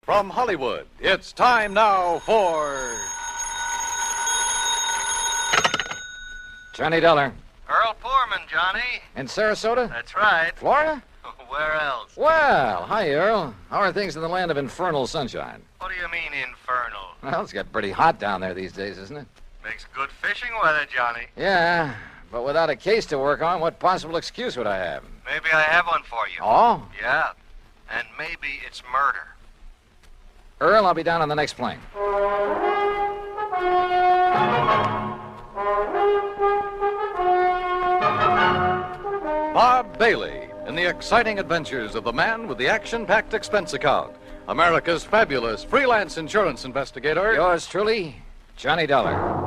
From Hollywood, it's time now for... Johnny Dollar. Earl Poorman, Johnny. In Sarasota? That's right. Florida? Where else? Well, hi, Earl. How are things in the land of infernal sunshine? What do you mean, infernal? Well, it's getting pretty hot down there these days, isn't it? Makes good fishing weather, Johnny. Yeah, but without a case to work on, what possible excuse would I have? Maybe I have one for you. Oh? Yeah. And maybe it's murder. Earl, I'll be down on the next plane. Bob Bailey in the exciting adventures of the man with the action-packed expense account, America's fabulous freelance insurance investigator. Yours truly, Johnny Dollar.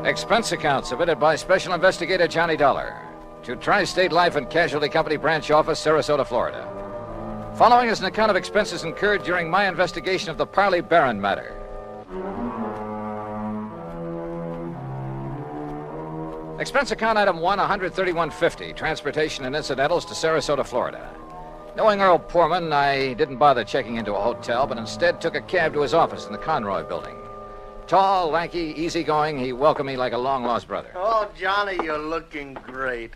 Expense account submitted by Special Investigator Johnny Dollar to Tri-State Life and Casualty Company Branch Office, Sarasota, Florida. Following is an account of expenses incurred during my investigation of the Parley Barron matter. Expense account item 1, $131.50, transportation and incidentals to Sarasota, Florida. Knowing Earl Poorman, I didn't bother checking into a hotel, but instead took a cab to his office in the Conroy building. Tall, lanky, easygoing, he welcomed me like a long-lost brother. Oh, Johnny, you're looking great.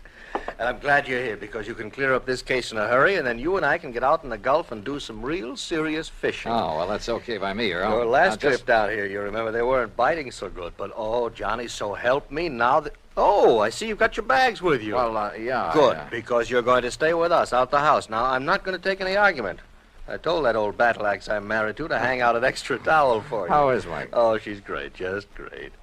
And I'm glad you're here because you can clear up this case in a hurry, and then you and I can get out in the Gulf and do some real serious fishing. Oh, well, that's okay by me, Earl. Your last trip down here, you remember, they weren't biting so good. But, oh, Johnny, so help me now that... Oh, I see you've got your bags with you. Well, yeah. Good, because you're going to stay with us out the house. Now, I'm not going to take any argument. I told that old battle axe I'm married to hang out an extra towel for you. How is Mike? Oh, she's great, just great.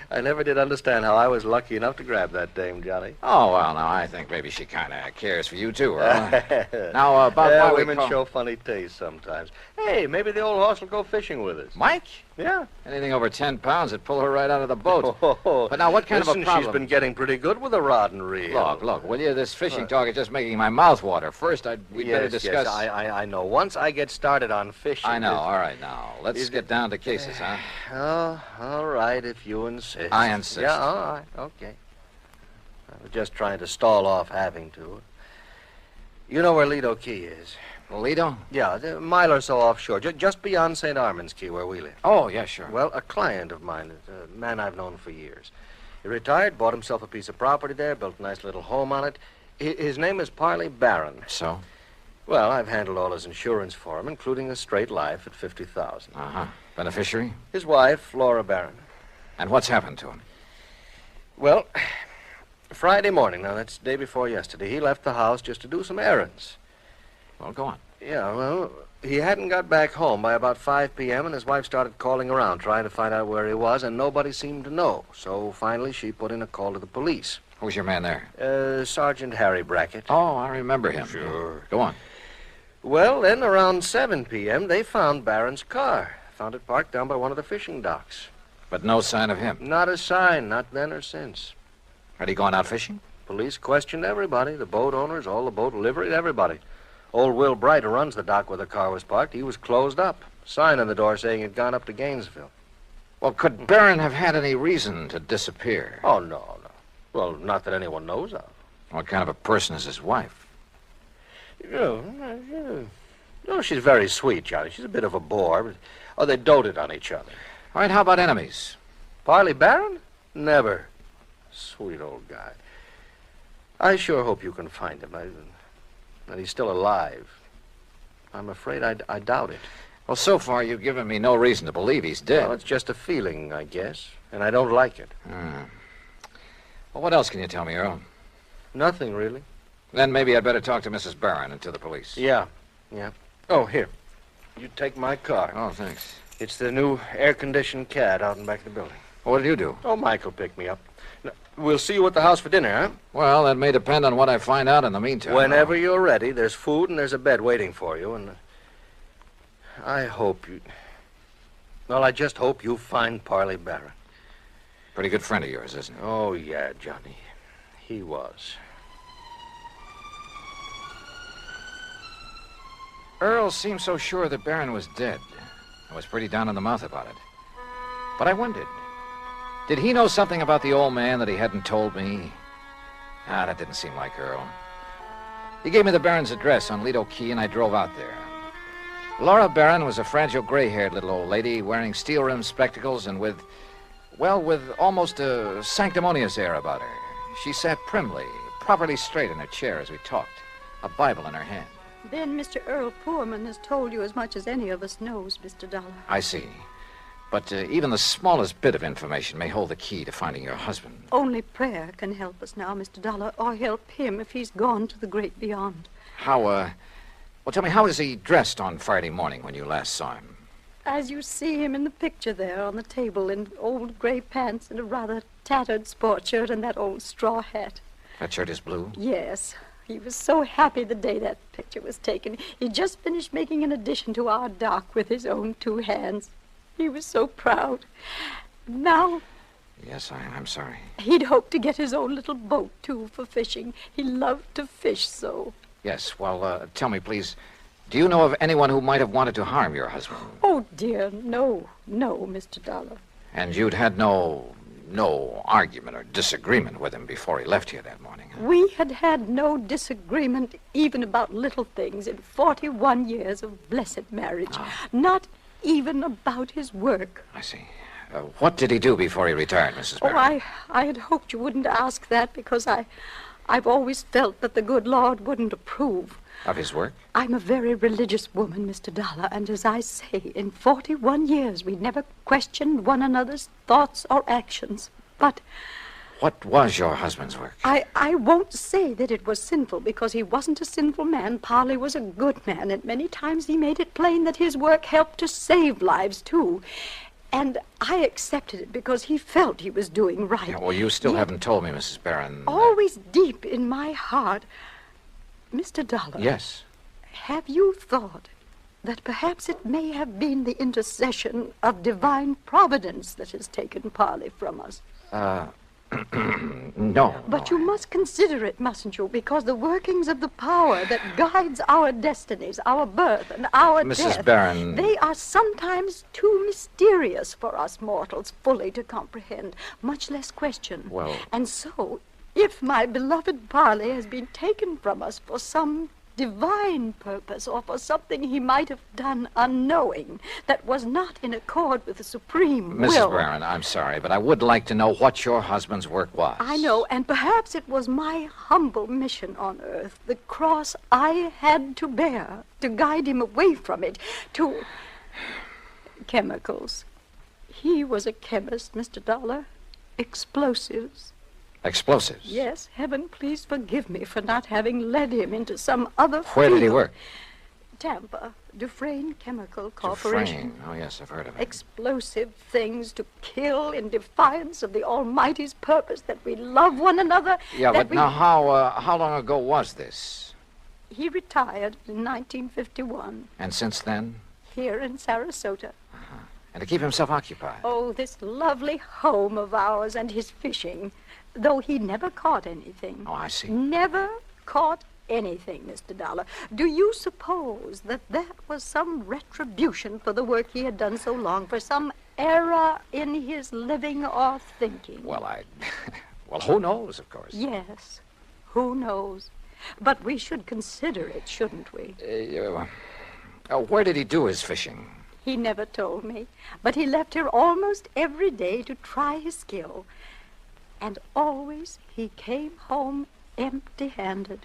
I never did understand how I was lucky enough to grab that dame, Johnny. Oh, well, now, I think maybe she kind of cares for you, too, Earl. Now, about why women show funny taste sometimes. Hey, maybe the old horse will go fishing with us. Mike? Yeah. Anything over 10 pounds would pull her right out of the boat. Oh, but now, what kind of a problem? She's been getting pretty good with a rod and reel. Look, will you? This fishing talk is just making my mouth water. First, we'd better discuss... Yes, I know. Once I get started on fishing... I know. All right, now. Let's get down to cases, huh? Oh, all right, if you insist. I insist. Yeah, all right. Okay. I was just trying to stall off having to. You know where Lido Key is? Lido? Yeah, a mile or so offshore, just beyond St. Armand's Key, where we live. Oh, yeah, sure. Well, a client of mine, a man I've known for years. He retired, bought himself a piece of property there, built a nice little home on it. His name is Parley Barron. So? Well, I've handled all his insurance for him, including a straight life at $50,000. Uh-huh. Beneficiary? His wife, Laura Barron. And what's happened to him? Well, Friday morning, now that's the day before yesterday, he left the house just to do some errands. Well, go on. Yeah, well, he hadn't got back home by about 5 p.m., and his wife started calling around, trying to find out where he was, and nobody seemed to know. So finally, she put in a call to the police. Who's your man there? Sergeant Harry Brackett. Oh, I remember him. Sure. Go on. Well, then around 7 p.m., they found Barron's car. Found it parked down by one of the fishing docks. But no sign of him. Not a sign, not then or since. Had he gone out fishing? Police questioned everybody, the boat owners, all the boat livery, everybody. Old Will Bright, who runs the dock where the car was parked, he was closed up. Sign on the door saying he'd gone up to Gainesville. Well, could Barron have had any reason to disappear? Oh, no. Well, not that anyone knows of. What kind of a person is his wife? No, she's very sweet, Johnny. She's a bit of a bore. But, they doted on each other. All right, how about enemies? Parley Barron? Never. Sweet old guy. I sure hope you can find him. That he's still alive. I'm afraid I doubt it. Well, so far, you've given me no reason to believe he's dead. Well, it's just a feeling, I guess. And I don't like it. Well, what else can you tell me, Earl? Nothing, really. Then maybe I'd better talk to Mrs. Barron and to the police. Yeah. Oh, here. You take my car. Oh, thanks. It's the new air-conditioned cad out in back of the building. What did you do? Oh, Michael picked me up. Now, we'll see you at the house for dinner, huh? Well, that may depend on what I find out in the meantime. Whenever you're ready, there's food and there's a bed waiting for you, and I hope you... Well, I just hope you find Parley Barron. Pretty good friend of yours, isn't he? Oh, yeah, Johnny. He was. Earl seemed so sure that Barron was dead. I was pretty down in the mouth about it. But I wondered, did he know something about the old man that he hadn't told me? That didn't seem like Earl. He gave me the Barron's address on Lido Key, and I drove out there. Laura Barron was a fragile, gray-haired little old lady wearing steel-rimmed spectacles and with almost a sanctimonious air about her. She sat primly, properly straight in her chair as we talked, a Bible in her hand. Then Mr. Earl Poorman has told you as much as any of us knows, Mr. Dollar. I see. But even the smallest bit of information may hold the key to finding your husband. Only prayer can help us now, Mr. Dollar, or help him if he's gone to the great beyond. Well, tell me, how was he dressed on Friday morning when you last saw him? As you see him in the picture there on the table in old gray pants and a rather tattered sport shirt and that old straw hat. That shirt is blue? Yes. He was so happy the day that picture was taken. He just finished making an addition to our dock with his own 2 hands. He was so proud. Now... Yes, I'm sorry. He'd hoped to get his own little boat, too, for fishing. He loved to fish so. Yes, well, tell me, please, do you know of anyone who might have wanted to harm your husband? Oh, dear, no, Mr. Dollar. And you'd had no argument or disagreement with him before he left here that morning, huh? We had no disagreement even about little things in 41 years of blessed marriage. Not even about his work. I see. What did he do before he retired, Mrs. Barron? I had hoped you wouldn't ask that because I've always felt that the good Lord wouldn't approve. Of his work? I'm a very religious woman, Mr. Dollar, and as I say, in 41 years we never questioned one another's thoughts or actions. But... What was your husband's work? I won't say that it was sinful, because he wasn't a sinful man. Parley was a good man, and many times he made it plain that his work helped to save lives, too. And I accepted it because he felt he was doing right. Yeah, well, you still haven't told me, Mrs. Barron. Always deep in my heart. Mr. Dollar. Yes? Have you thought that perhaps it may have been the intercession of divine providence that has taken Parley from us? No. But you must consider it, mustn't you? Because the workings of the power that guides our destinies, our birth and our death... Mrs. Barron... They are sometimes too mysterious for us mortals fully to comprehend, much less question. Well... And so, if my beloved Parley has been taken from us for some divine purpose or for something he might have done unknowing that was not in accord with the supreme will... Mrs. Barron, I'm sorry, but I would like to know what your husband's work was. I know, and perhaps it was my humble mission on earth, the cross I had to bear to guide him away from it, to... chemicals. He was a chemist, Mr. Dollar. Explosives. Explosives? Yes, heaven please forgive me for not having led him into some other Where field. did he work? Tampa, Dufresne Chemical Corporation. Dufresne. Oh, yes, I've heard of it. Explosive things to kill in defiance of the Almighty's purpose, that we love one another. Yeah, but now how long ago was this? He retired in 1951. And since then? Here in Sarasota. Uh-huh. And to keep himself occupied? Oh, this lovely home of ours and his fishing. Though he never caught anything. Oh, I see. Never caught anything, Mr. Dollar. Do you suppose that was some retribution for the work he had done so long, for some error in his living or thinking? Well, well, who knows, of course. Yes, who knows? But we should consider it, shouldn't we? Where did he do his fishing? He never told me, but he left here almost every day to try his skill. And always he came home empty-handed.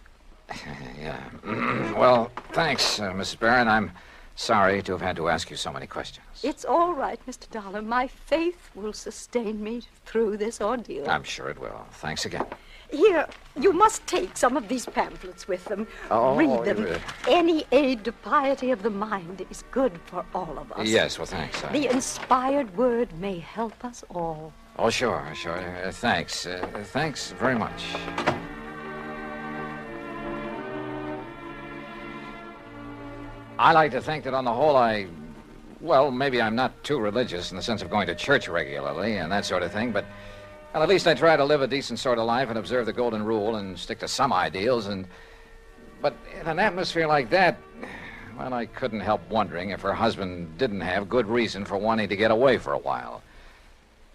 Yeah. Well, thanks, Mrs. Barron. I'm sorry to have had to ask you so many questions. It's all right, Mr. Dollar. My faith will sustain me through this ordeal. I'm sure it will. Thanks again. Here, you must take some of these pamphlets with them. Oh, read them. Any aid to piety of the mind is good for all of us. Yes, well, thanks. The inspired word may help us all. Oh, sure. Thanks. Thanks very much. I like to think that on the whole maybe I'm not too religious in the sense of going to church regularly and that sort of thing, but well, at least I try to live a decent sort of life and observe the golden rule and stick to some ideals, but in an atmosphere like that, well, I couldn't help wondering if her husband didn't have good reason for wanting to get away for a while.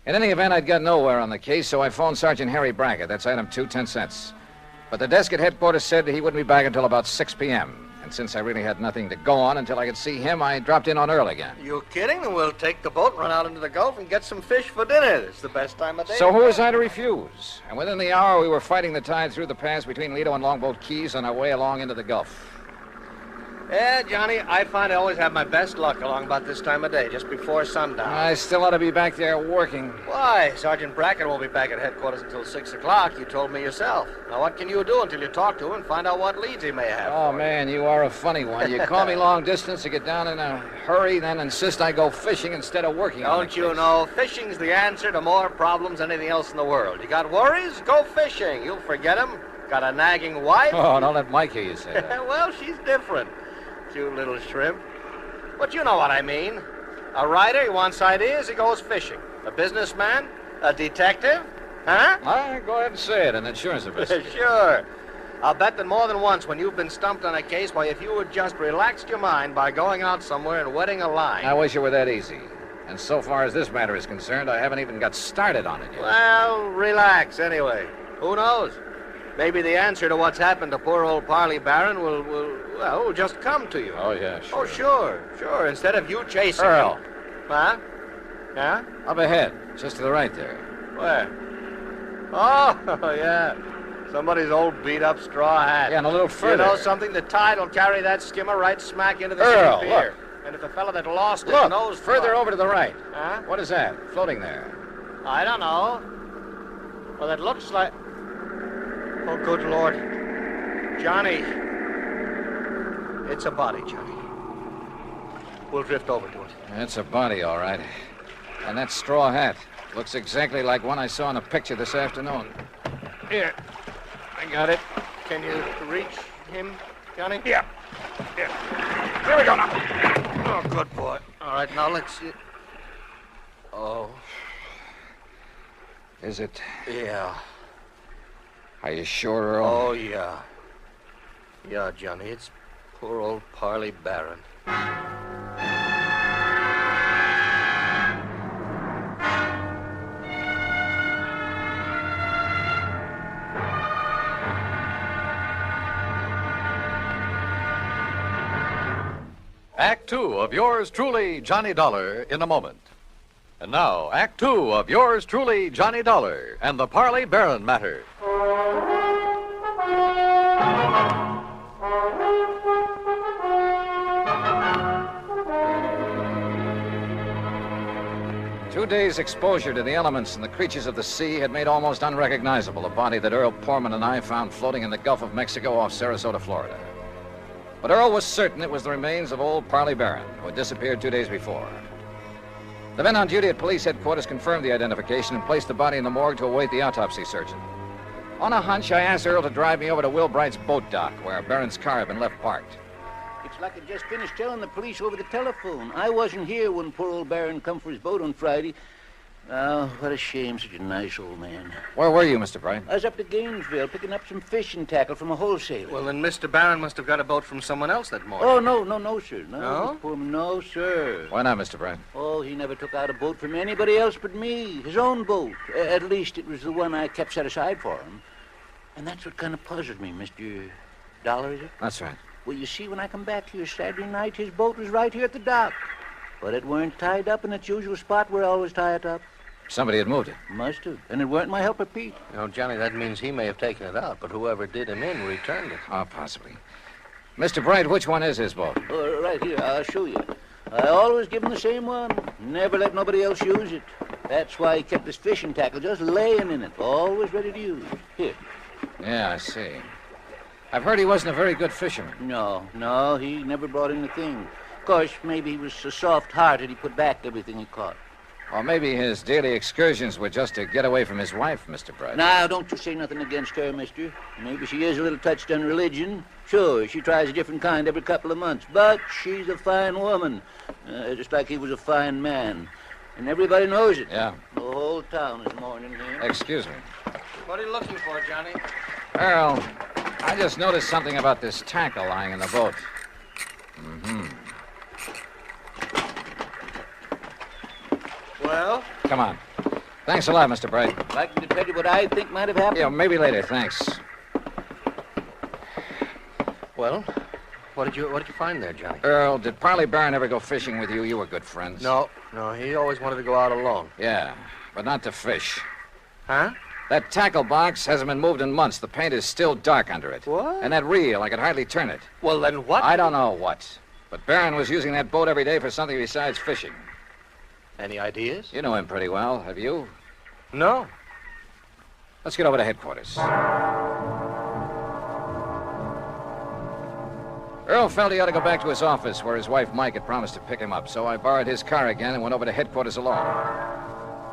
In any event, I'd got nowhere on the case, so I phoned Sergeant Harry Brackett. That's item 2, 10 cents. But the desk at headquarters said he wouldn't be back until about 6 p.m. And since I really had nothing to go on until I could see him, I dropped in on Earl again. You kidding? Then we'll take the boat, run out into the Gulf, and get some fish for dinner. It's the best time of day. So who was I to refuse? And within the hour, we were fighting the tide through the pass between Lido and Longboat Keys on our way along into the Gulf. Yeah, Johnny, I find I always have my best luck along about this time of day, just before sundown. I still ought to be back there working. Why? Sergeant Brackett won't be back at headquarters until 6 o'clock. You told me yourself. Now, what can you do until you talk to him and find out what leads he may have? Oh, man, you are a funny one. You call me long distance to get down in a hurry, then insist I go fishing instead of working on the Don't you case. know, fishing's the answer to more problems than anything else in the world. You got worries? Go fishing. You'll forget them. Got a nagging wife? Oh, don't let Mike hear you say that. Well, she's different. Cute little shrimp. But you know what I mean. A writer, he wants ideas, he goes fishing. A businessman? A detective? Huh? Go ahead and say it, an insurance investor. Sure. I'll bet that more than once when you've been stumped on a case, why, if you had just relaxed your mind by going out somewhere and wetting a line... I wish it were that easy. And so far as this matter is concerned, I haven't even got started on it yet. Well, relax anyway. Who knows? Maybe the answer to what's happened to poor old Parley Barron will just come to you. Oh, yeah, sure. Oh, sure. Instead of you chasing Earl. him. Huh? Yeah? Up ahead, just to the right there. Where? Oh, yeah. Somebody's old beat-up straw hat. Yeah, and a little further. You know something? The tide will carry that skimmer right smack into the Earl, city pier. look. And if the fellow that lost Look, it knows... further over to the right. Huh? What is that, floating there? I don't know. Well, that looks like... Oh, good Lord. Johnny. It's a body, Johnny. We'll drift over to it. It's a body, all right. And that straw hat looks exactly like one I saw in a picture this afternoon. Here. I got it. Can you reach him, Johnny? Yeah. Here we go now. Oh, good boy. All right, now let's see. Oh. Is it? Yeah. Are you sure, Earl? Oh, yeah. Yeah, Johnny, it's poor old Parley Barron. Act 2 of yours truly, Johnny Dollar, in a moment. And now, Act 2 of yours truly, Johnny Dollar, and the Parley Barron matter. Two days' exposure to the elements and the creatures of the sea had made almost unrecognizable a body that Earl Portman and I found floating in the Gulf of Mexico off Sarasota, Florida. But Earl was certain it was the remains of old Parley Barron, who had disappeared 2 days before. The men on duty at police headquarters confirmed the identification and placed the body in the morgue to await the autopsy surgeon. On a hunch, I asked Earl to drive me over to Will Bright's boat dock, where Barron's car had been left parked. It's like I just finished telling the police over the telephone. I wasn't here when poor old Barron come for his boat on Friday. Oh, what a shame, such a nice old man. Where were you, Mr. Bright? I was up to Gainesville picking up some fishing tackle from a wholesaler. Well, then Mr. Barron must have got a boat from someone else that morning. Oh, no, sir. No? Mr. Pullman, no, sir. Why not, Mr. Bright? Oh, he never took out a boat from anybody else but me. His own boat. At least it was the one I kept set aside for him. And that's what kind of puzzled me, Mr. Dollar, is it? That's right. Well, you see, when I come back here Saturday night, his boat was right here at the dock. But it weren't tied up in its usual spot where I always tie it up. Somebody had moved it. Must have. And it weren't my helper, Pete. You know, Johnny, that means he may have taken it out, but whoever did him in returned it. Oh, possibly. Mr. Bright, which one is his boat? Oh, right here, I'll show you. I always give him the same one. Never let nobody else use it. That's why he kept his fishing tackle just laying in it, always ready to use. Here. Yeah, I see. I've heard he wasn't a very good fisherman. No, he never brought in a thing. Of course, maybe he was so soft-hearted he put back everything he caught. Or maybe his daily excursions were just to get away from his wife, Mr. Bright. Now, don't you say nothing against her, mister. Maybe she is a little touched on religion. Sure, she tries a different kind every couple of months. But she's a fine woman, just like he was a fine man. And everybody knows it. Yeah. The whole town is mourning him. Excuse me. What are you looking for, Johnny? Earl, I just noticed something about this tackle lying in the boat. Mm-hmm. Well? Come on. Thanks a lot, Mr. Bright. Like to tell you what I think might have happened? Yeah, maybe later, thanks. Well, what did you find there, Johnny? Earl, did Parley Barron ever go fishing with you? You were good friends. No, he always wanted to go out alone. Yeah, but not to fish. Huh? That tackle box hasn't been moved in months. The paint is still dark under it. What? And that reel, I could hardly turn it. Well, then what? I don't know what. But Barron was using that boat every day for something besides fishing. Any ideas? You know him pretty well, have you? No. Let's get over to headquarters. Earl felt he ought to go back to his office where his wife Mike had promised to pick him up, so I borrowed his car again and went over to headquarters alone.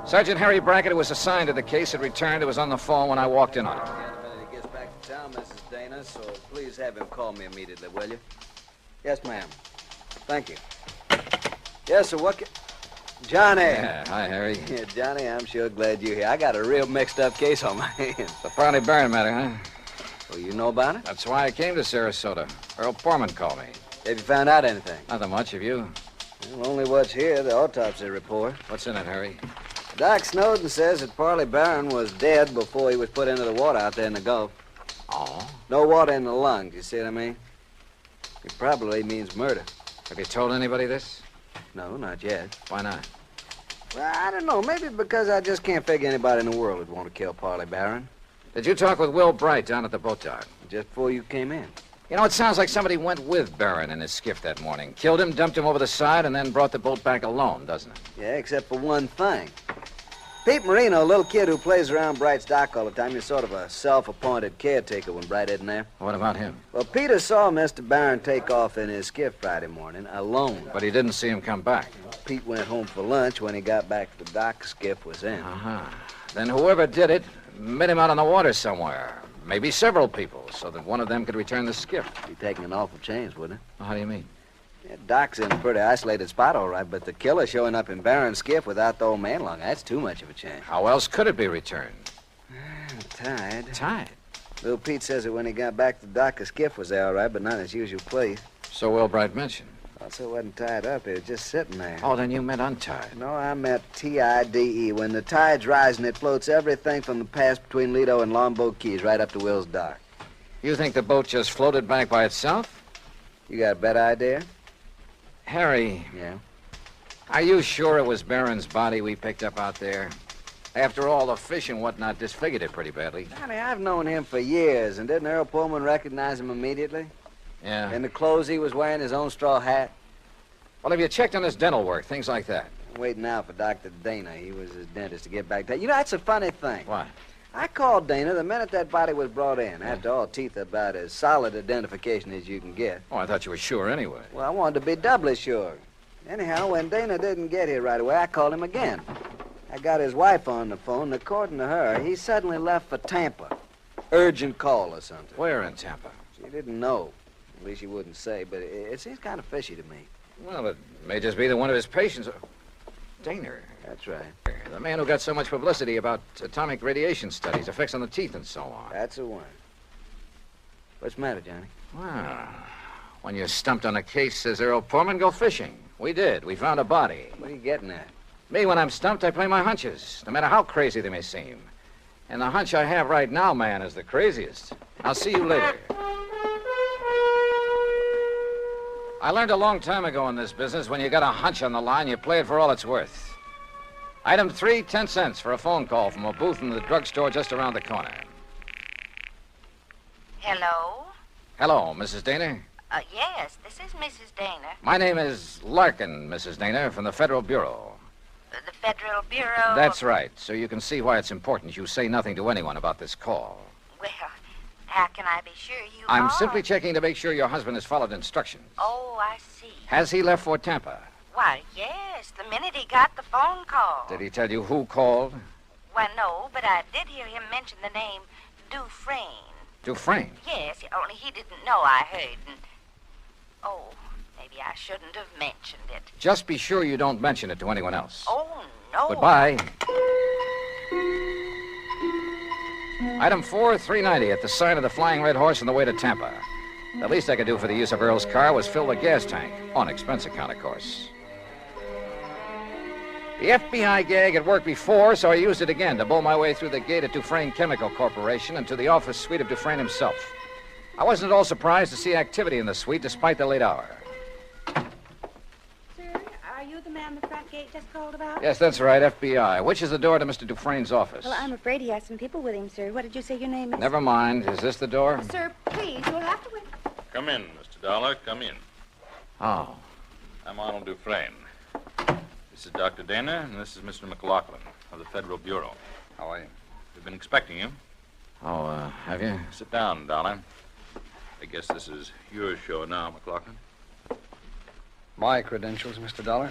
Sergeant Harry Brackett, who was assigned to the case, had returned and was on the phone when I walked in on him. He gets back to town, Mrs. Dana, so please have him call me immediately, will you? Yes, ma'am. Thank you. Yes, sir, Johnny. Yeah, hi, Harry. Yeah, Johnny, I'm sure glad you're here. I got a real mixed-up case on my hands. The Parley Barron matter, huh? Well, you know about it? That's why I came to Sarasota. Earl Portman called me. Have you found out anything? Nothing much, have you? Well, only what's here, the autopsy report. What's in it, Harry? Doc Snowden says that Parley Barron was dead before he was put into the water out there in the Gulf. Oh? No water in the lungs, you see what I mean? It probably means murder. Have you told anybody this? No, not yet. Why not? Well, I don't know. Maybe because I just can't figure anybody in the world would want to kill Parley Barron. Did you talk with Will Bright down at the boat dock? Just before you came in. You know, it sounds like somebody went with Barron in his skiff that morning. Killed him, dumped him over the side, and then brought the boat back alone, doesn't it? Yeah, except for one thing. Pete Marino, a little kid who plays around Bright's dock all the time, he's sort of a self-appointed caretaker when Bright isn't there. What about him? Well, Peter saw Mr. Barron take off in his skiff Friday morning, alone. But he didn't see him come back. Pete went home for lunch. When he got back to the dock, the skiff was in. Uh-huh. Then whoever did it met him out on the water somewhere. Maybe several people, so that one of them could return the skiff. Be taking an awful chance, wouldn't it? How do you mean? Yeah, Doc's in a pretty isolated spot, all right, but the killer showing up in Barron's skiff without the old man along, that's too much of a chance. How else could it be returned? Tied. Tied. Little Pete says that when he got back to the dock, the skiff was there, all right, but not in its usual place. So Will Bright mentioned. Also, it wasn't tied up. It was just sitting there. Oh, then you meant untied. No, I meant T-I-D-E. When the tide's rising, it floats everything from the pass between Lido and Longboat Keys right up to Will's dock. You think the boat just floated back by itself? You got a better idea? Harry, Yeah. are you sure it was Barron's body we picked up out there? After all, the fish and whatnot disfigured it pretty badly. Johnny, I've known him for years, and didn't Earl Pullman recognize him immediately? Yeah. In the clothes he was wearing, his own straw hat? Well, have you checked on his dental work, things like that? I'm waiting now for Dr. Dana. He was his dentist to get back to. You know, that's a funny thing. What? I called Dana the minute that body was brought in. After all, teeth are about as solid identification as you can get. Oh, I thought you were sure anyway. Well, I wanted to be doubly sure. Anyhow, when Dana didn't get here right away, I called him again. I got his wife on the phone, and according to her, he suddenly left for Tampa. Urgent call or something. Where in Tampa? She didn't know. At least she wouldn't say, but it seems kind of fishy to me. Well, it may just be that one of his patients... Dana. That's right. The man who got so much publicity about atomic radiation studies, effects on the teeth and so on. That's the one. What's the matter, Johnny? Well, when you're stumped on a case, says Earl Pullman, go fishing. We did. We found a body. What are you getting at? Me, when I'm stumped, I play my hunches, no matter how crazy they may seem. And the hunch I have right now, man, is the craziest. I'll see you later. I learned a long time ago in this business, when you got a hunch on the line, you play it for all it's worth. Item 3, 10 cents for a phone call from a booth in the drugstore just around the corner. Hello? Hello, Mrs. Dana. Yes, this is Mrs. Dana. My name is Larkin, Mrs. Dana, from the Federal Bureau. The Federal Bureau... That's right, so you can see why it's important you say nothing to anyone about this call. Well, how can I be sure you I'm are? simply checking to make sure your husband has followed instructions. Oh, I see. Has he left Fort Tampa? Why, yes, the minute he got the phone call. Did he tell you who called? Why, no, but I did hear him mention the name Dufresne. Dufresne. Yes, only he didn't know I heard, and... Oh, maybe I shouldn't have mentioned it. Just be sure you don't mention it to anyone else. Oh, no. Goodbye. Item 4, 390 at the sign of the Flying Red Horse on the way to Tampa. The least I could do for the use of Earl's car was fill the gas tank. On expense account, of course. The FBI gag had worked before, so I used it again to bowl my way through the gate at Dufresne Chemical Corporation and to the office suite of Dufresne himself. I wasn't at all surprised to see activity in the suite despite the late hour. Sir, are you the man the front gate just called about? Yes, that's right, FBI. Which is the door to Mr. Dufresne's office? Well, I'm afraid he has some people with him, sir. What did you say your name is? Never mind. Is this the door? Sir, please, you'll have to wait. Come in, Mr. Dollar. Come in. Oh. I'm Arnold Dufresne. This is Dr. Dana, and this is Mr. McLaughlin of the Federal Bureau. How are you? We've been expecting you. Oh, have you? Sit down, Dollar. I guess this is your show now, McLaughlin. My credentials, Mr. Dollar.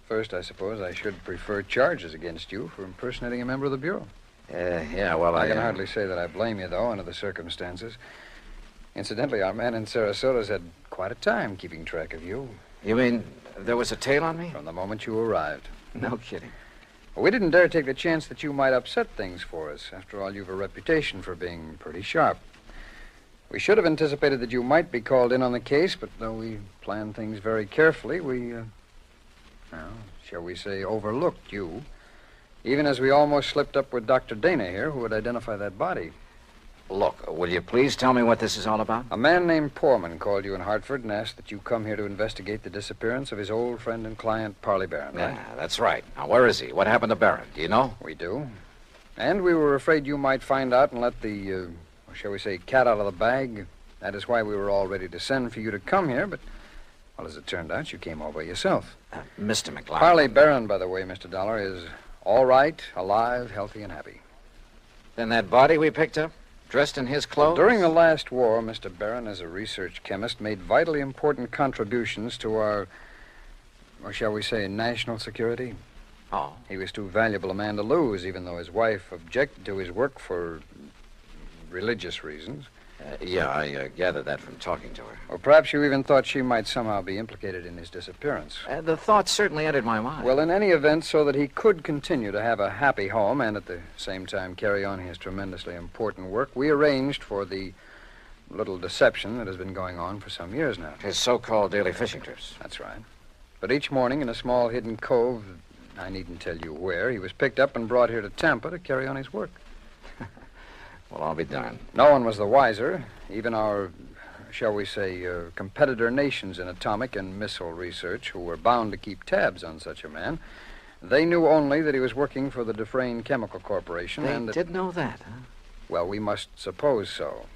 First, I suppose I should prefer charges against you for impersonating a member of the Bureau. Yeah, well, I can hardly say that I blame you, though, under the circumstances. Incidentally, our man in Sarasota's had quite a time keeping track of you. You mean there was a tail on me? From the moment you arrived. No kidding. We didn't dare take the chance that you might upset things for us. After all, you've a reputation for being pretty sharp. We should have anticipated that you might be called in on the case, but though we planned things very carefully, we, shall we say, overlooked you. Even as we almost slipped up with Dr. Dana here, who would identify that body. Look, will you please tell me what this is all about? A man named Poorman called you in Hartford and asked that you come here to investigate the disappearance of his old friend and client, Parley Barron, right? Yeah, that's right. Now, where is he? What happened to Barron? Do you know? We do. And we were afraid you might find out and let the, shall we say, cat out of the bag. That is why we were all ready to send for you to come here, but, well, as it turned out, you came all by yourself. Mr. McLaughlin. Parley Barron, by the way, Mr. Dollar, is all right, alive, healthy, and happy. Then that body we picked up? Dressed in his clothes? During the last war, Mr. Barron, as a research chemist, made vitally important contributions to our, or shall we say, national security. Oh. He was too valuable a man to lose, even though his wife objected to his work for religious reasons. Yeah, I gathered that from talking to her. Or perhaps you even thought she might somehow be implicated in his disappearance. The thought certainly entered my mind. Well, in any event, so that he could continue to have a happy home and at the same time carry on his tremendously important work, we arranged for the little deception that has been going on for some years now. His so-called daily fishing trips. That's right. But each morning in a small hidden cove, I needn't tell you where, he was picked up and brought here to Tampa to carry on his work. Well, I'll be darned. No one was the wiser. Even our, shall we say, competitor nations in atomic and missile research, who were bound to keep tabs on such a man, they knew only that he was working for the Dufresne Chemical Corporation. They did know that, huh? Well, we must suppose so.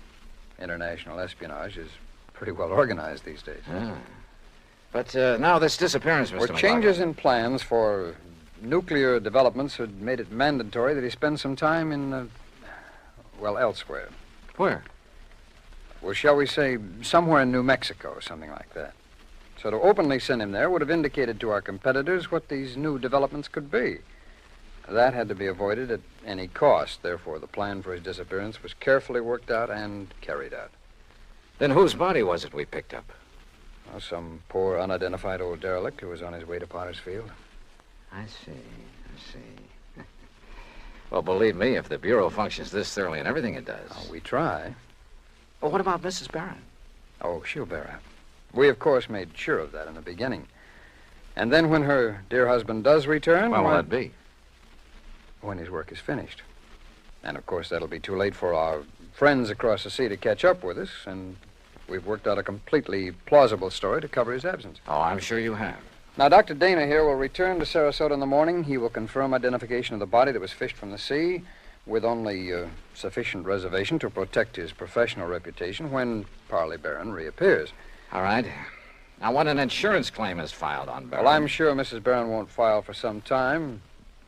International espionage is pretty well organized these days. Ah. But now this disappearance, Mr. McLaughlin. Changes in plans for nuclear developments had made it mandatory that he spend some time in, elsewhere. Where? Well, shall we say, somewhere in New Mexico, something like that. So to openly send him there would have indicated to our competitors what these new developments could be. That had to be avoided at any cost. Therefore, the plan for his disappearance was carefully worked out and carried out. Then whose body was it we picked up? Well, some poor, unidentified old derelict who was on his way to Potter's Field. I see. Well, believe me, if the Bureau functions this thoroughly in everything it does... Oh, we try. Well, what about Mrs. Barron? Oh, she'll bear up. We, of course, made sure of that in the beginning. And then when her dear husband does return... When will that be? When his work is finished. And, of course, that'll be too late for our friends across the sea to catch up with us, and we've worked out a completely plausible story to cover his absence. Oh, I'm sure you have. Now, Dr. Dana here will return to Sarasota in the morning. He will confirm identification of the body that was fished from the sea with only sufficient reservation to protect his professional reputation when Parley Barron reappears. All right. Now, when an insurance claim is filed on Barron... Well, I'm sure Mrs. Barron won't file for some time,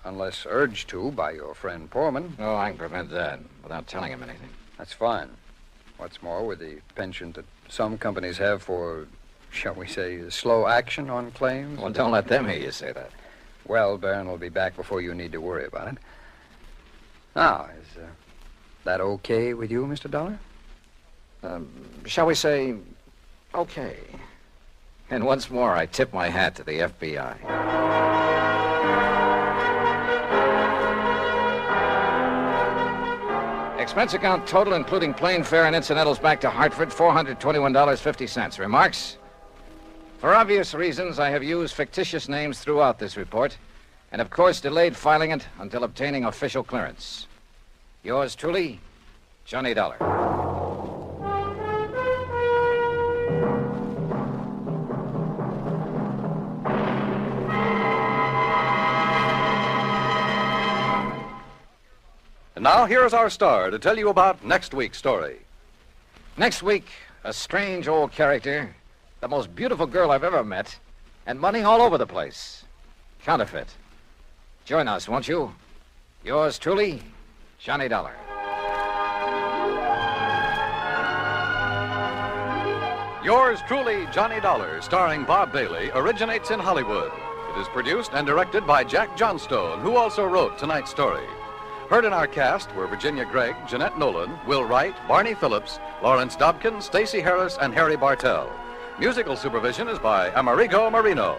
unless urged to by your friend Poorman. Oh, I can prevent that without telling him anything. That's fine. What's more, with the penchant that some companies have for... shall we say, slow action on claims? Well, don't let them hear you say that. Well, Barron will be back before you need to worry about it. Now, is that okay with you, Mr. Dollar? Shall we say, okay. And once more, I tip my hat to the FBI. Expense account total, including plane fare and incidentals back to Hartford, $421.50. Remarks? For obvious reasons, I have used fictitious names throughout this report, and of course delayed filing it until obtaining official clearance. Yours truly, Johnny Dollar. And now here's our star to tell you about next week's story. Next week, a strange old character, the most beautiful girl I've ever met, and money all over the place. Counterfeit. Join us, won't you? Yours truly, Johnny Dollar. Yours truly, Johnny Dollar, starring Bob Bailey, originates in Hollywood. It is produced and directed by Jack Johnstone, who also wrote tonight's story. Heard in our cast were Virginia Gregg, Jeanette Nolan, Will Wright, Barney Phillips, Lawrence Dobkin, Stacey Harris, and Harry Bartell. Musical supervision is by Amerigo Marino.